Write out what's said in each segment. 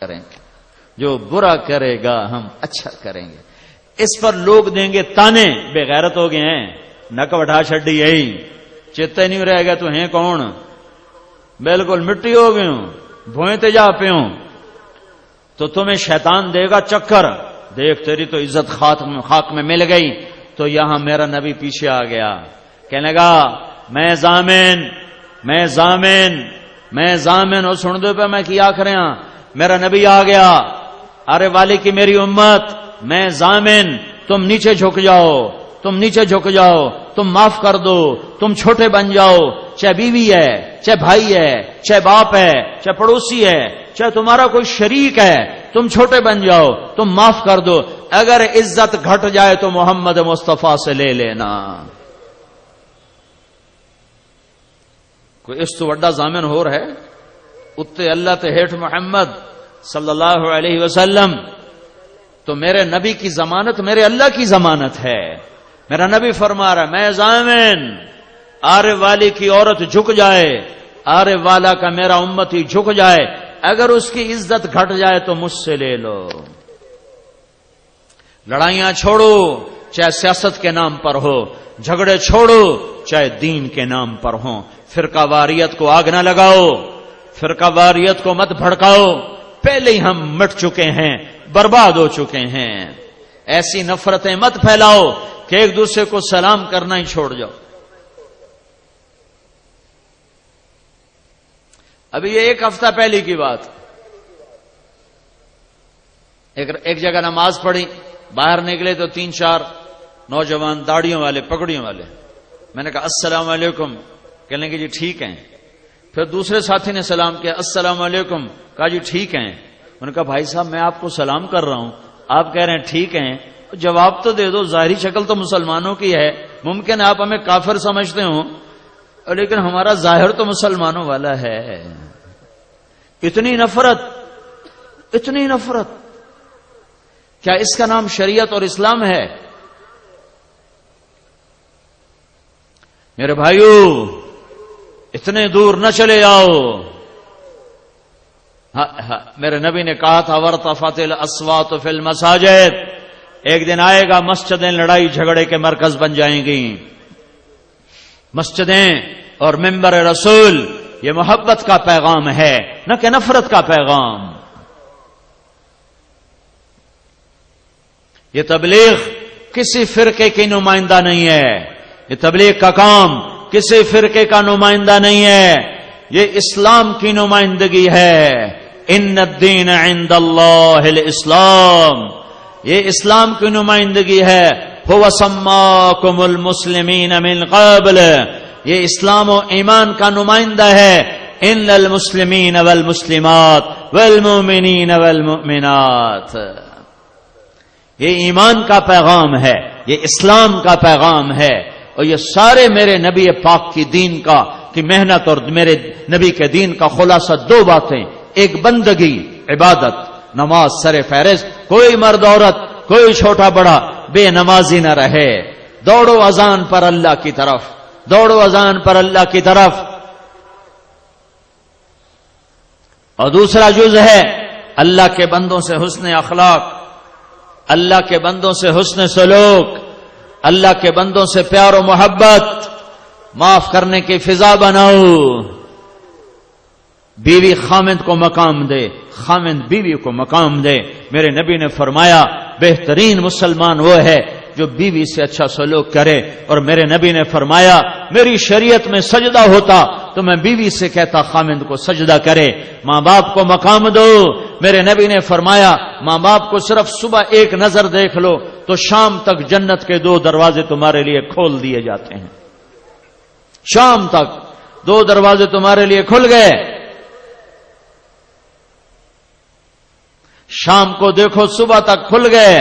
کریں گے، جو برا کرے گا ہم اچھا کریں گے۔ اس پر لوگ دیں گے تانے، بے غیرت ہو گئے ہیں، نک وٹھا چھڈی یہی، چیتے نہیں رہ گیا تو ہیں کون، بالکل مٹی ہو گئے ہوں، بھوئیں تے جا پیوں۔ تو تمہیں شیطان دے گا چکر، دیکھ تیری تو عزت خاک میں مل گئی۔ تو یہاں میرا نبی پیچھے آ گیا، کہنے لگا میں ضامن اور سن دو پہ میں کیا کریں، میرا نبی آ گیا، ارے والی کی میری امت، میں ضامن، تم نیچے جھک جاؤ، تم معاف کر دو، تم چھوٹے بن جاؤ، چاہے بیوی ہے، چاہے بھائی ہے، چاہے باپ ہے، چاہے پڑوسی ہے، چاہے تمہارا کوئی شریک ہے، تم چھوٹے بن جاؤ، تم معاف کر دو۔ اگر عزت گھٹ جائے تو محمد مصطفیٰ سے لے لینا۔ کوئی اس تو وڈا ضامن ہو رہا ہے، اتے اللہ تے ہیٹھ محمد صلی اللہ علیہ وسلم۔ تو میرے نبی کی ضمانت میرے اللہ کی ضمانت ہے۔ میرا نبی فرما رہا ہے میں ضامن، آرے والی کی عورت جھک جائے، آرے والا کا میرا امتی جھک جائے، اگر اس کی عزت گھٹ جائے تو مجھ سے لے لو۔ لڑائیاں چھوڑو چاہے سیاست کے نام پر ہو، جھگڑے چھوڑو چاہے دین کے نام پر ہوں، فرقہ واریت کو آگ نہ لگاؤ، فرقہ واریت کو مت بھڑکاؤ، پہلے ہی ہم مٹ چکے ہیں، برباد ہو چکے ہیں۔ ایسی نفرتیں مت پھیلاؤ کہ ایک دوسرے کو سلام کرنا ہی چھوڑ جاؤ۔ ابھی یہ ایک ہفتہ پہلے کی بات، ایک جگہ نماز پڑھی، باہر نکلے تو 3-4 نوجوان داڑھیوں والے پگڑیوں والے، میں نے کہا السلام علیکم، کہنے کہ جی ٹھیک ہیں۔ پھر دوسرے ساتھی نے سلام کیا، السلام علیکم، کہا جی ٹھیک ہیں۔ انہوں نے کہا بھائی صاحب میں آپ کو سلام کر رہا ہوں، آپ کہہ رہے ہیں ٹھیک ہیں، جواب تو دے دو، ظاہری شکل تو مسلمانوں کی ہے، ممکن ہے آپ ہمیں کافر سمجھتے ہوں لیکن ہمارا ظاہر تو مسلمانوں والا ہے۔ اتنی نفرت کیا اس کا نام شریعت اور اسلام ہے؟ میرے بھائیو اتنے دور نہ چلے جاؤ۔ میرے نبی نے کہا تھا وَارْتَفَعَتِ الْأَصْوَاتُ فِي الْمَسَاجِدِ، ایک دن آئے گا مسجدیں لڑائی جھگڑے کے مرکز بن جائیں گی۔ مسجدیں اور منبر رسول یہ محبت کا پیغام ہے نہ کہ نفرت کا پیغام۔ یہ تبلیغ کسی فرقے کی نمائندہ نہیں ہے، یہ تبلیغ کا کام کسی فرقے کا نمائندہ نہیں ہے، یہ اسلام کی نمائندگی ہے۔ ان الدین عند اللہ الاسلام، یہ اسلام کی نمائندگی ہے۔ هو سماکم المسلمین من قبل، یہ اسلام و ایمان کا نمائندہ ہے۔ ان المسلمین والمسلمات والمؤمنین والمؤمنات، یہ ایمان کا پیغام ہے، یہ اسلام کا پیغام ہے۔ اور یہ سارے میرے نبی پاک کی دین کا کی محنت اور میرے نبی کے دین کا خلاصہ 2 باتیں، ایک بندگی عبادت نماز سر فہرست، کوئی مرد عورت کوئی چھوٹا بڑا بے نمازی نہ رہے، دوڑو اذان پر اللہ کی طرف، دوڑو اذان پر اللہ کی طرف۔ اور دوسرا جز ہے اللہ کے بندوں سے حسن اخلاق، اللہ کے بندوں سے حسن سلوک، اللہ کے بندوں سے پیار و محبت، معاف کرنے کی فضا بناؤ۔ بیوی خامند کو مقام دے، خامند بیوی کو مقام دے۔ میرے نبی نے فرمایا بہترین مسلمان وہ ہے جو بیوی سے اچھا سلوک کرے، اور میرے نبی نے فرمایا میری شریعت میں سجدہ ہوتا تو میں بیوی سے کہتا خامند کو سجدہ کرے۔ ماں باپ کو مقام دو، میرے نبی نے فرمایا ماں باپ کو صرف صبح ایک نظر دیکھ لو تو شام تک جنت کے 2 دروازے تمہارے لیے کھول دیے جاتے ہیں۔ شام تک 2 دروازے تمہارے لیے کھل گئے۔ شام کو دیکھو صبح تک کھل گئے۔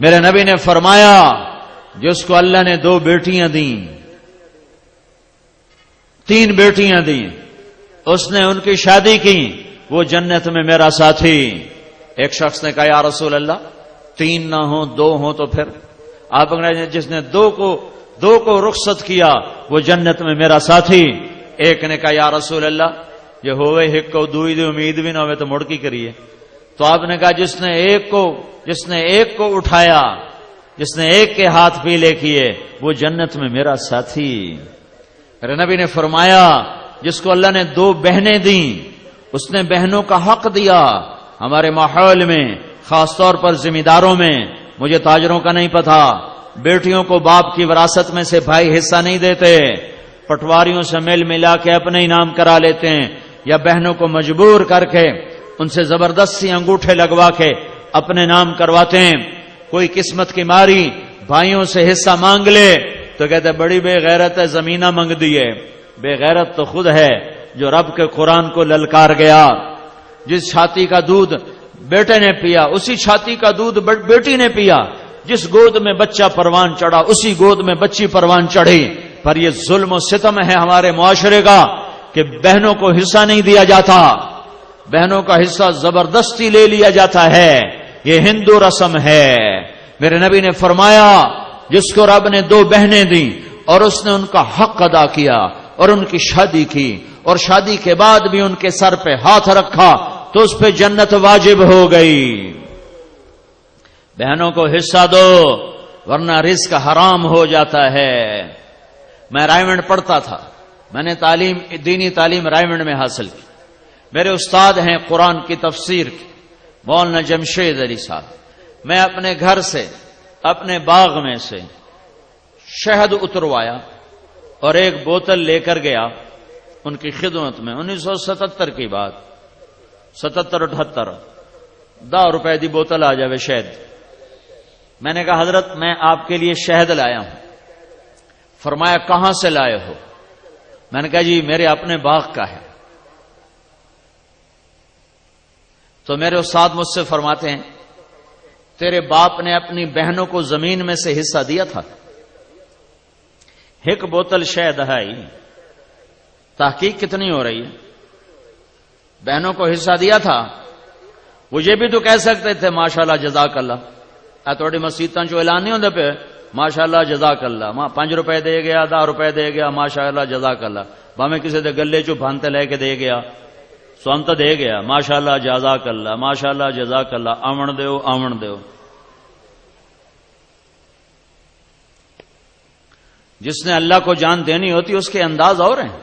میرے نبی نے فرمایا جس کو اللہ نے 2 بیٹیاں دیں، 3 بیٹیاں دیں، اس نے ان کی شادی کی، وہ جنت میں میرا ساتھی۔ ایک شخص نے کہا یا رسول اللہ 3 نہ ہوں 2 ہوں تو پھر؟ آپ نے جس نے 2 کو رخصت کیا وہ جنت میں میرا ساتھی۔ ایک نے کہا یا رسول اللہ یہ ہوئے ہک کو دوئی دی امید بھی نہ ہوئے تو مڑ کی کریے. تو آپ نے کہا جس نے ایک کو اٹھایا، جس نے ایک کے ہاتھ پیلے کیے، وہ جنت میں میرا ساتھی. میرے نبی نے فرمایا جس کو اللہ نے 2 بہنیں دیں اس نے بہنوں کا حق دیا. ہمارے ماحول میں خاص طور پر ذمہ داروں میں، مجھے تاجروں کا نہیں پتا، بیٹیوں کو باپ کی وراثت میں سے بھائی حصہ نہیں دیتے، پٹواریوں سے مل ملا کے اپنے ہی نام کرا لیتے ہیں، یا بہنوں کو مجبور کر کے ان سے زبردستی انگوٹھے لگوا کے اپنے نام کرواتے ہیں. کوئی قسمت کی ماری بھائیوں سے حصہ مانگ لے تو کہتے بڑی بے غیرت ہے، زمینہ مانگ دیے. بے غیرت تو خود ہے جو رب کے قرآن کو للکار گیا. جس چھاتی کا دودھ بیٹے نے پیا اسی چھاتی کا دودھ بیٹی نے پیا. جس گود میں بچہ پروان چڑھا اسی گود میں بچی پروان چڑھی. پر یہ ظلم و ستم ہے ہمارے معاشرے کا کہ بہنوں کو حصہ نہیں دیا جاتا، بہنوں کا حصہ زبردستی لے لیا جاتا ہے. یہ ہندو رسم ہے. میرے نبی نے فرمایا جس کو رب نے 2 بہنیں دیں اور اس نے ان کا حق ادا کیا اور ان کی شادی کی اور شادی کے بعد بھی ان کے سر پہ ہاتھ رکھا تو اس پہ جنت واجب ہو گئی. بہنوں کو حصہ دو ورنہ رزق حرام ہو جاتا ہے. میں رائمنڈ پڑھتا تھا، میں نے دینی تعلیم رائمنڈ میں حاصل کی. میرے استاد ہیں قرآن کی تفسیر کی مولانا جمشید علی صاحب. میں اپنے گھر سے اپنے باغ میں سے شہد اتروایا اور ایک بوتل لے کر گیا ان کی خدمت میں. 1977 کی بات، 77-78 10 روپے دی بوتل آ جاوے شہد. میں نے کہا حضرت میں آپ کے لیے شہد لایا ہوں. فرمایا کہاں سے لائے ہو؟ میں نے کہا جی میرے اپنے باغ کا ہے. تو میرے استاد مجھ سے فرماتے ہیں تیرے باپ نے اپنی بہنوں کو زمین میں سے حصہ دیا تھا؟ ایک بوتل شہد ہے، تحقیق کتنی ہو رہی ہے؟ بہنوں کو حصہ دیا تھا. وہ یہ بھی تو کہہ سکتے تھے ماشاءاللہ جزاک اللہ. تھوڑی مسیتاں جو اعلان نہیں ہوندے پہ ماشاءاللہ جزاک اللہ، 5 روپے دے گیا 10 روپے دے گیا ماشاءاللہ جزاک اللہ. باویں کسی دے گلے چو بھانتے لے کے دے گیا سو تو دے گیا ماشاءاللہ جزاک اللہ ماشاءاللہ جزاک اللہ. آمن دیو. جس نے اللہ کو جان دینی ہوتی اس کے انداز اور ہیں.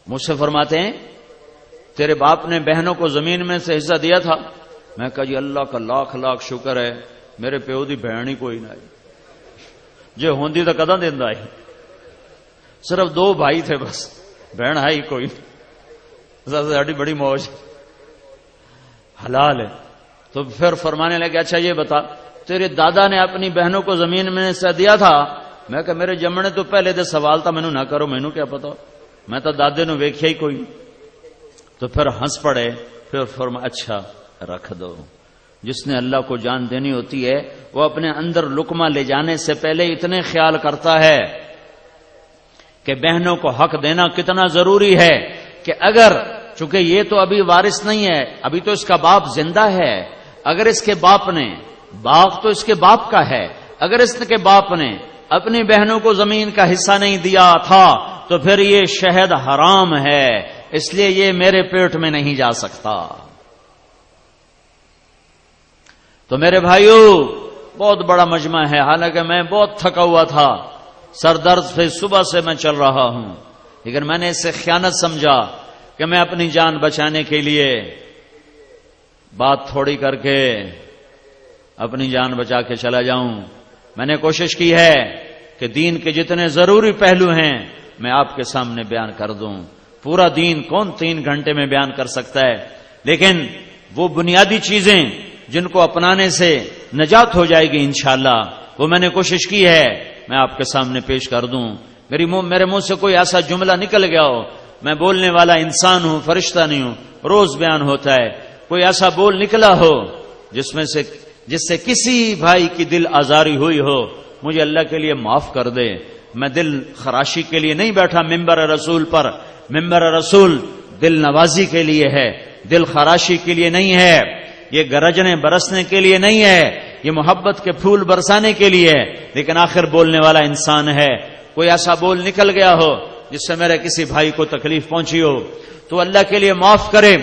مجھ سے فرماتے ہیں تیرے باپ نے بہنوں کو زمین میں سے حصہ دیا تھا. میں کہا جی اللہ کا لاکھ لاکھ شکر ہے میرے پیو دی بہن ہی کوئی نہ آئی، جے ہوندی تو کداں دیندا ہے. صرف 2 بھائی تھے بس، بہن ہے ہی کوئی. ساڈی بڑی موج حلال ہے. تو پھر فرمانے لگے اچھا یہ بتا تیرے دادا نے اپنی بہنوں کو زمین میں سے دیا تھا؟ میں کہ میرے جمنے تو پہلے دے سوال تھا مینوں نہ کرو، مینوں کیا پتا، میں تو دادے نو ویکھیا ہی کوئی. تو پھر ہنس پڑے. پھر فرمایا اچھا رکھ دو. جس نے اللہ کو جان دینی ہوتی ہے وہ اپنے اندر لقمہ لے جانے سے پہلے اتنے خیال کرتا ہے کہ بہنوں کو حق دینا کتنا ضروری ہے کہ اگر چونکہ یہ تو ابھی وارث نہیں ہے، ابھی تو اس کا باپ زندہ ہے. اگر اس کے باپ نے، باغ تو اس کے باپ کا ہے، اگر اس کے باپ نے اپنی بہنوں کو زمین کا حصہ نہیں دیا تھا تو پھر یہ شہد حرام ہے، اس لیے یہ میرے پیٹ میں نہیں جا سکتا. تو میرے بھائیو بہت بڑا مجمع ہے، حالانکہ میں بہت تھکا ہوا تھا، سر درد سے صبح سے میں چل رہا ہوں، لیکن میں نے اس سے خیانت سمجھا کہ میں اپنی جان بچانے کے لیے بات تھوڑی کر کے اپنی جان بچا کے چلا جاؤں. میں نے کوشش کی ہے کہ دین کے جتنے ضروری پہلو ہیں میں آپ کے سامنے بیان کر دوں. پورا دین کون 3 گھنٹے میں بیان کر سکتا ہے، لیکن وہ بنیادی چیزیں جن کو اپنانے سے نجات ہو جائے گی انشاءاللہ، وہ میں نے کوشش کی ہے میں آپ کے سامنے پیش کر دوں. میرے منہ سے کوئی ایسا جملہ نکل گیا ہو، میں بولنے والا انسان ہوں، فرشتہ نہیں ہوں، روز بیان ہوتا ہے، کوئی ایسا بول نکلا ہو جس سے کسی بھائی کی دل آزاری ہوئی ہو، مجھے اللہ کے لیے معاف کر دے. میں دل خراشی کے لیے نہیں بیٹھا ممبر رسول پر. ممبر رسول دل نوازی کے لیے ہے، دل خراشی کے لیے نہیں ہے. یہ گرجنے برسنے کے لیے نہیں ہے، یہ محبت کے پھول برسانے کے لیے ہے. لیکن آخر بولنے والا انسان ہے، کوئی ایسا بول نکل گیا ہو جس سے میرے کسی بھائی کو تکلیف پہنچی ہو تو اللہ کے لیے معاف کرے.